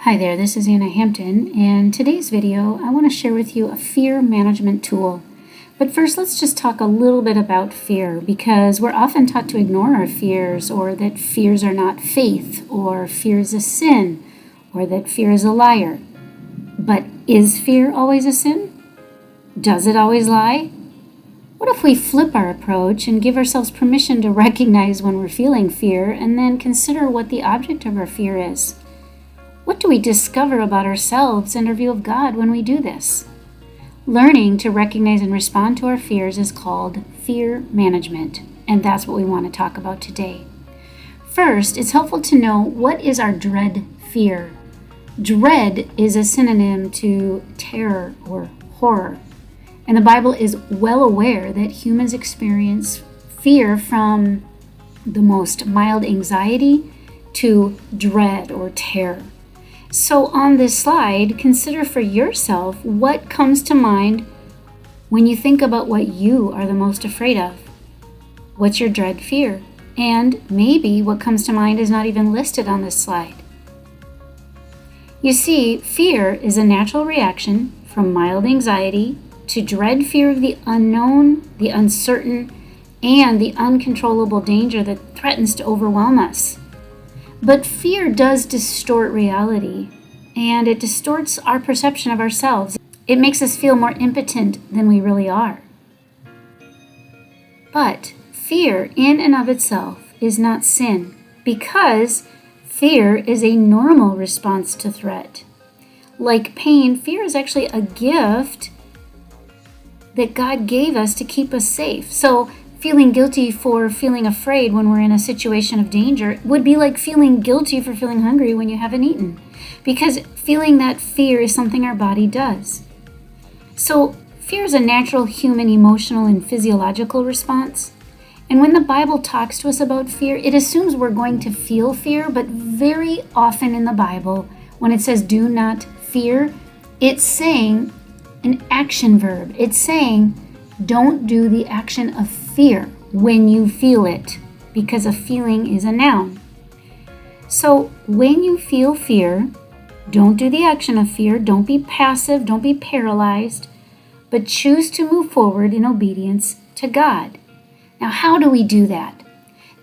Hi there, this is Anna Hampton, and today's video I want to share with you a fear management tool. But first, let's just talk a little bit about fear, because we're often taught to ignore our fears, or that fears are not faith, or fear is a sin, or that fear is a liar. But is fear always a sin? Does it always lie? What if we flip our approach and give ourselves permission to recognize when we're feeling fear, and then consider what the object of our fear is? What do we discover about ourselves and our view of God when we do this? Learning to recognize and respond to our fears is called fear management, and that's what we want to talk about today. First, it's helpful to know what is our dread fear. Dread is a synonym to terror or horror, and the Bible is well aware that humans experience fear from the most mild anxiety to dread or terror. So on this slide, consider for yourself what comes to mind when you think about what you are the most afraid of. What's your dread fear? And maybe what comes to mind is not even listed on this slide. You see, fear is a natural reaction from mild anxiety to dread fear of the unknown, the uncertain, and the uncontrollable danger that threatens to overwhelm us. But fear does distort reality, and it distorts our perception of ourselves. It makes us feel more impotent than we really are. But fear in and of itself is not sin, because fear is a normal response to threat. Like pain, fear is actually a gift that God gave us to keep us safe. So feeling guilty for feeling afraid when we're in a situation of danger would be like feeling guilty for feeling hungry when you haven't eaten, because feeling that fear is something our body does. So fear is a natural human emotional and physiological response. And when the Bible talks to us about fear, it assumes we're going to feel fear, but very often in the Bible, when it says do not fear, it's saying an action verb. It's saying don't do the action of fear when you feel it, because a feeling is a noun. So when you feel fear, don't do the action of fear. Don't be passive. Don't be paralyzed, but choose to move forward in obedience to God. Now, how do we do that?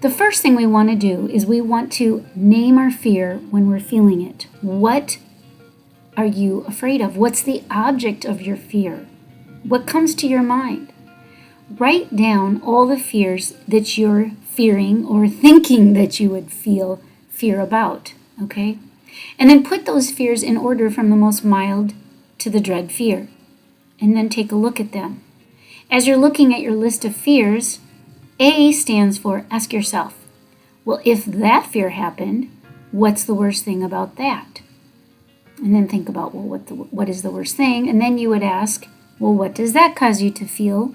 The first thing we want to do is we want to name our fear when we're feeling it. What are you afraid of? What's the object of your fear? What comes to your mind? Write down all the fears that you're fearing or thinking that you would feel fear about, okay? And then put those fears in order from the most mild to the dread fear. And then take a look at them. As you're looking at your list of fears, A stands for ask yourself, well, if that fear happened, what's the worst thing about that? And then think about, well, what is the worst thing? And then you would ask, well, what does that cause you to feel?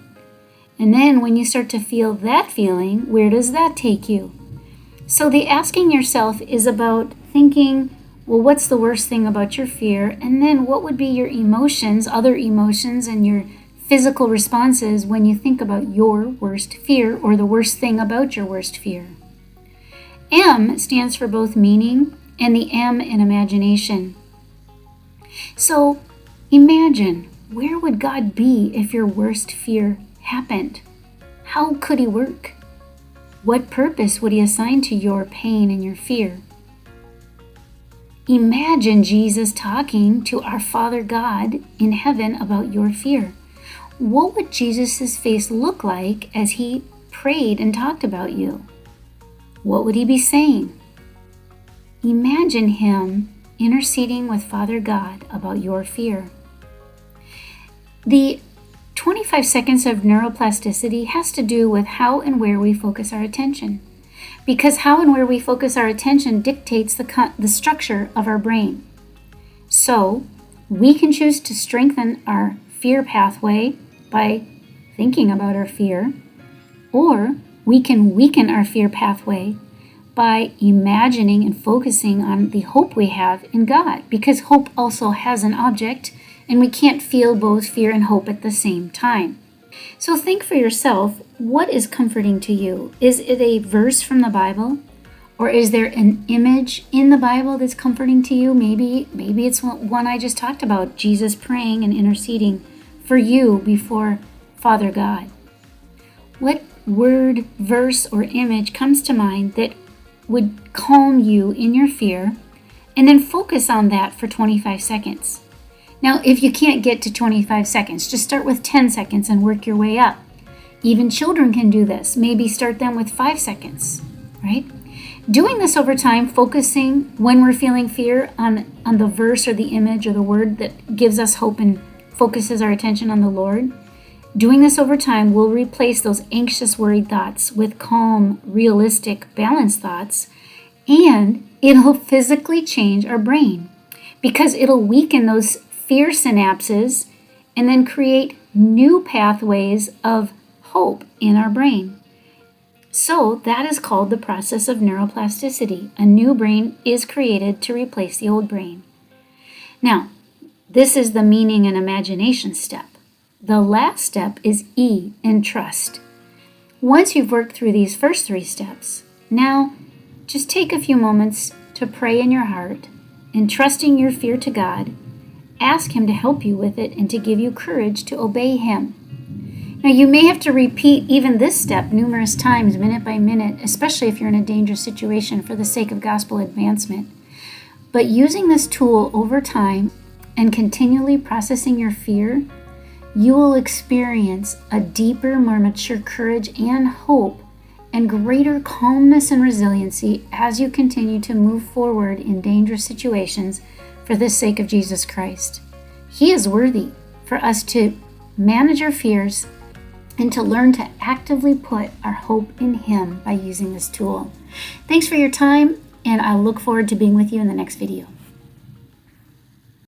And then when you start to feel that feeling, where does that take you? So the asking yourself is about thinking, well, what's the worst thing about your fear? And then what would be your emotions, other emotions, and your physical responses when you think about your worst fear or the worst thing about your worst fear? M stands for both meaning and the M in imagination. So imagine, where would God be if your worst fear happened? How could he work? What purpose would he assign to your pain and your fear? Imagine Jesus talking to our Father God in heaven about your fear. What would Jesus' face look like as he prayed and talked about you? What would he be saying? Imagine him interceding with Father God about your fear. The 25 seconds of neuroplasticity has to do with how and where we focus our attention, because how and where we focus our attention dictates the structure of our brain. So we can choose to strengthen our fear pathway by thinking about our fear, or we can weaken our fear pathway by imagining and focusing on the hope we have in God, because hope also has an object, and we can't feel both fear and hope at the same time. So think for yourself, what is comforting to you? Is it a verse from the Bible? Or is there an image in the Bible that's comforting to you? Maybe it's one I just talked about, Jesus praying and interceding for you before Father God. What word, verse, or image comes to mind that would calm you in your fear? And then focus on that for 25 seconds. Now, if you can't get to 25 seconds, just start with 10 seconds and work your way up. Even children can do this. Maybe start them with 5 seconds, right? Doing this over time, focusing when we're feeling fear on the verse or the image or the word that gives us hope and focuses our attention on the Lord. Doing this over time will replace those anxious, worried thoughts with calm, realistic, balanced thoughts, and it'll physically change our brain because it'll weaken those fear synapses and then create new pathways of hope in our brain. So that is called the process of neuroplasticity. A new brain is created to replace the old brain. Now, this is the meaning and imagination step. The last step is E, in trust. Once you've worked through these first 3 steps, now just take a few moments to pray in your heart, entrusting your fear to God. Ask Him to help you with it and to give you courage to obey Him. Now, you may have to repeat even this step numerous times, minute by minute, especially if you're in a dangerous situation for the sake of gospel advancement. But using this tool over time and continually processing your fear, you will experience a deeper, more mature courage and hope and greater calmness and resiliency as you continue to move forward in dangerous situations for the sake of Jesus Christ. He is worthy for us to manage our fears and to learn to actively put our hope in Him by using this tool. Thanks for your time, and I look forward to being with you in the next video.